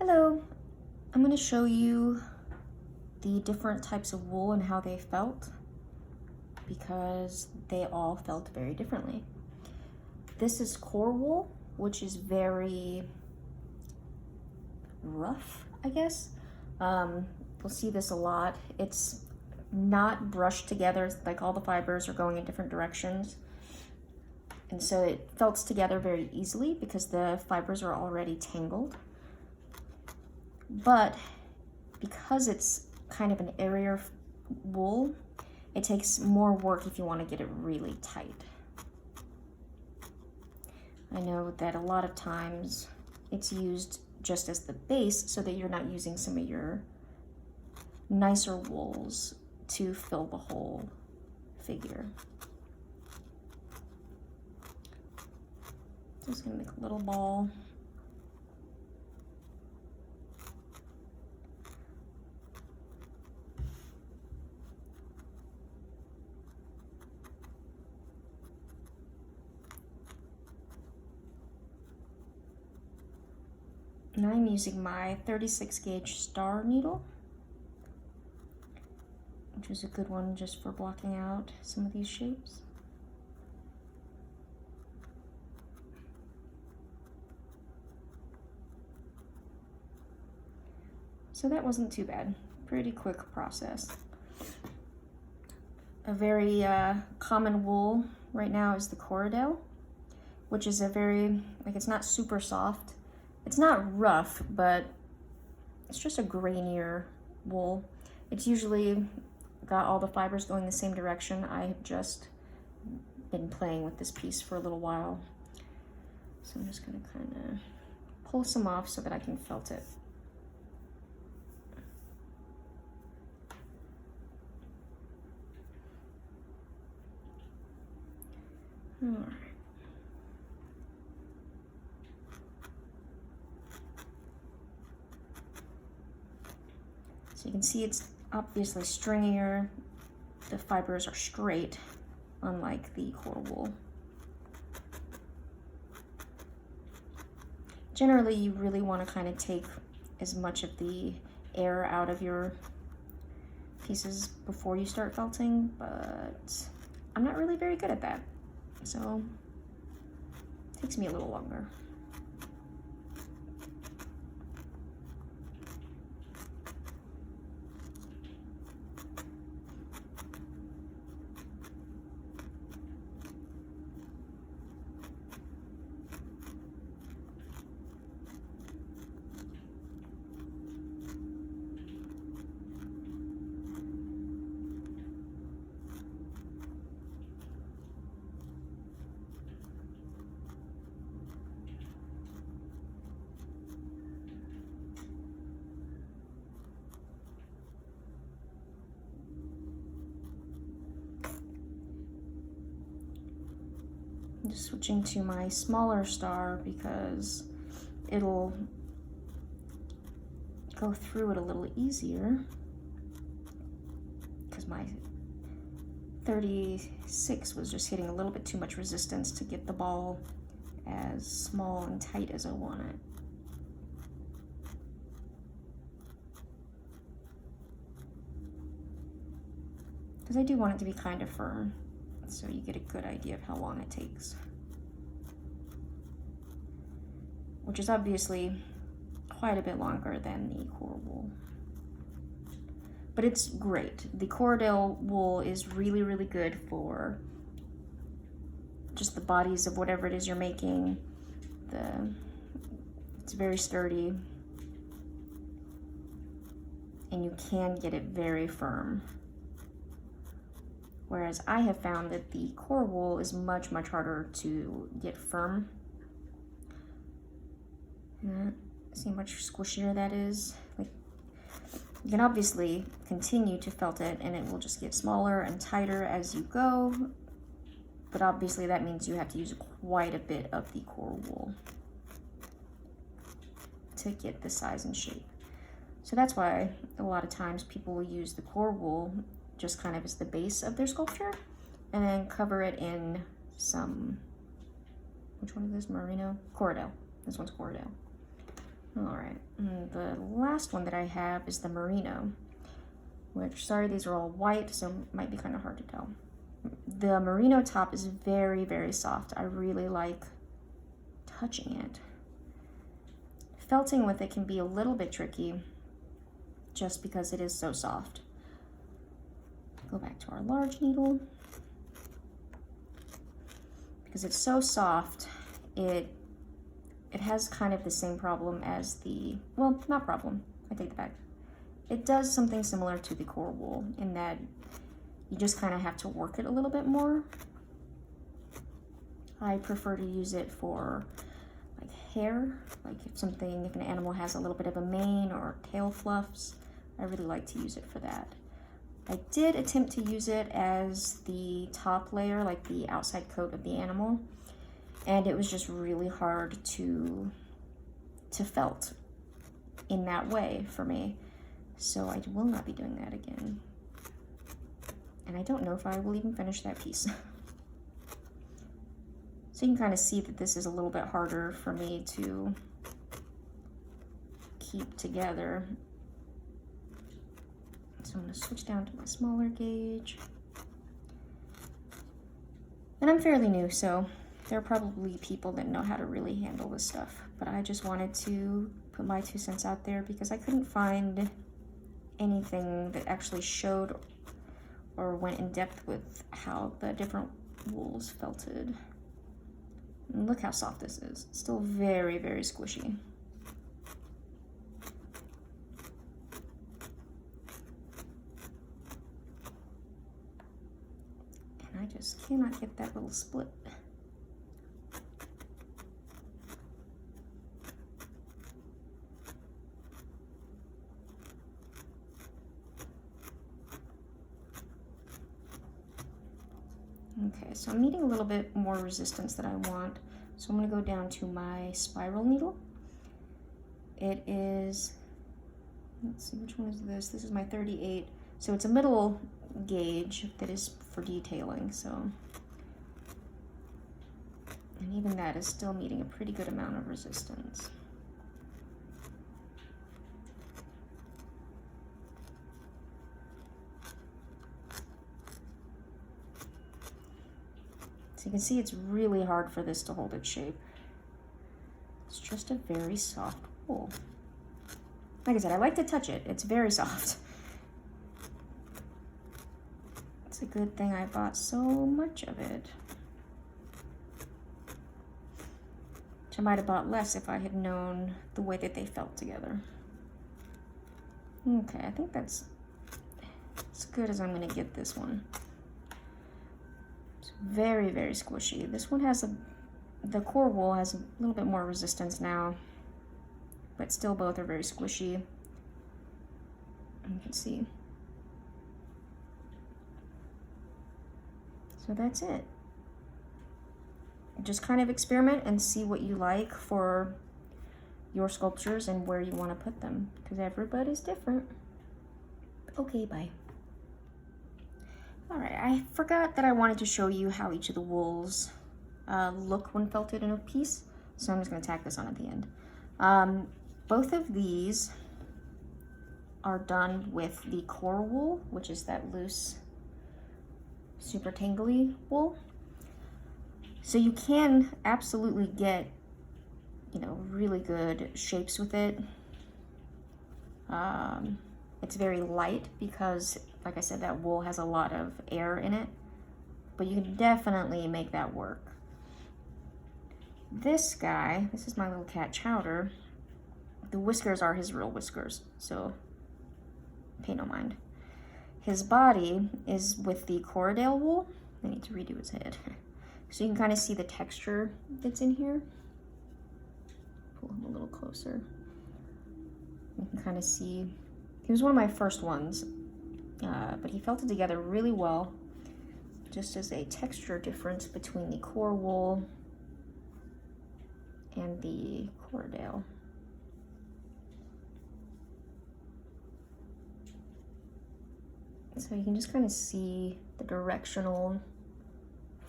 Hello, I'm going to show you the different types of wool and how they felt because they all felt very differently. This is core wool, which is very rough, I guess. We'll see this a lot. It's not brushed together, like all the fibers are going in different directions. And so it felts together very easily because the fibers are already tangled. But because it's kind of an airier wool, it takes more work if you want to get it really tight. I know that a lot of times it's used just as the base so that you're not using some of your nicer wools to fill the whole figure. Just gonna make a little ball. And I'm using my 36 gauge star needle, which is a good one just for blocking out some of these shapes. So that wasn't too bad. Pretty quick process. A very common wool right now is the Corriedale, which is a very, it's not super soft. It's not rough, but it's just a grainier wool. It's usually got all the fibers going the same direction. I have just been playing with this piece for a little while. So I'm just gonna kind of pull some off so that I can felt it. All right. So you can see it's obviously stringier. The fibers are straight, unlike the core wool. Generally, you really want to kind of take as much of the air out of your pieces before you start felting, but I'm not really very good at that. So it takes me a little longer. I'm just switching to my smaller star because it'll go through it a little easier because my 36 was just hitting a little bit too much resistance to get the ball as small and tight as I want it. Because I do want it to be kind of firm, so you get a good idea of how long it takes. Which is obviously quite a bit longer than the core wool. But it's great. The Corriedale wool is really, really good for just the bodies of whatever it is you're making. It's very sturdy. And you can get it very firm. Whereas I have found that the core wool is much, much harder to get firm. See how much squishier that is? Like, you can obviously continue to felt it and it will just get smaller and tighter as you go. But obviously that means you have to use quite a bit of the core wool to get the size and shape. So that's why a lot of times people will use the core wool just kind of as the base of their sculpture and then cover it in some, which one is this, Merino? Corriedale. This one's Corriedale. All right, and the last one that I have is the Merino, which, sorry, these are all white, so it might be kind of hard to tell. The Merino top is very, very soft. I really like touching it. Felting with it can be a little bit tricky just because it is so soft. Go back to our large needle. Because it's so soft, it has kind of the same problem as the, well, not problem, I take it back. It does something similar to the core wool in that you just kind of have to work it a little bit more. I prefer to use it for like hair, like if an animal has a little bit of a mane or tail fluffs, I really like to use it for that. I did attempt to use it as the top layer, like the outside coat of the animal, and it was just really hard to felt in that way for me. So I will not be doing that again. And I don't know if I will even finish that piece. So you can kind of see that this is a little bit harder for me to keep together. So I'm going to switch down to my smaller gauge. And I'm fairly new, so there are probably people that know how to really handle this stuff. But I just wanted to put my 2 cents out there because I couldn't find anything that actually showed or went in depth with how the different wools felted. And look how soft this is. It's still very, very squishy. I just cannot get that little split. Okay, so I'm needing a little bit more resistance than I want. So I'm going to go down to my spiral needle. It is, let's see, which one is this? This is my 38. So it's a middle gauge that is for detailing, so, and even that is still meeting a pretty good amount of resistance. So you can see it's really hard for this to hold its shape. It's just a very soft wool. Like I said, I like to touch it. It's very soft. It's a good thing I bought so much of it. Which I might have bought less if I had known the way that they felt together. Okay, I think that's as good as I'm gonna get this one. It's very, very squishy. This one has the core wool has a little bit more resistance now, but still both are very squishy. And you can see. So that's it. Just kind of experiment and see what you like for your sculptures and where you want to put them, because everybody's different. Okay, bye. All right, I forgot that I wanted to show you how each of the wools look when felted in a piece, so I'm just going to tack this on at the end. Both of these are done with the core wool, which is that loose, super tangly wool. So you can absolutely get, really good shapes with it. It's very light because, like I said, that wool has a lot of air in it, but you can definitely make that work. This guy, this is my little cat Chowder. The whiskers are his real whiskers, so pay no mind. His body is with the Corriedale wool. I need to redo his head. So you can kind of see the texture that's in here. Pull him a little closer. You can kind of see, he was one of my first ones, but he felted together really well, just as a texture difference between the core wool and the Corriedale. So you can just kind of see the directional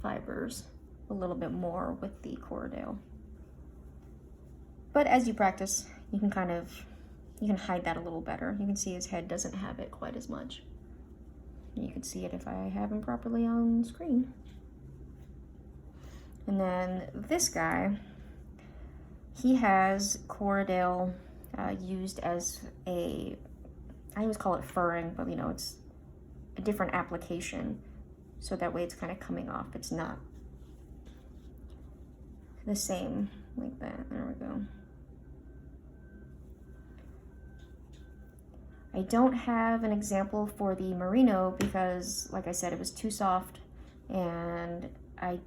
fibers a little bit more with the Corriedale. But as you practice, you can hide that a little better. You can see his head doesn't have it quite as much. You can see it if I have him properly on screen. And then this guy, he has Corriedale used as I always call it furring, but you know, it's a different application. So that way it's kind of coming off. It's not the same like that. There we go. I don't have an example for the Merino because, like I said, it was too soft and I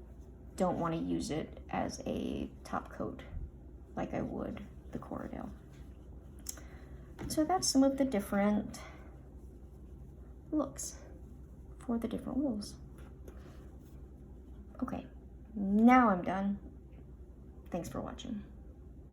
don't want to use it as a top coat like I would the Corriedale. So that's some of the different looks for the different wools. Okay, now I'm done. Thanks for watching.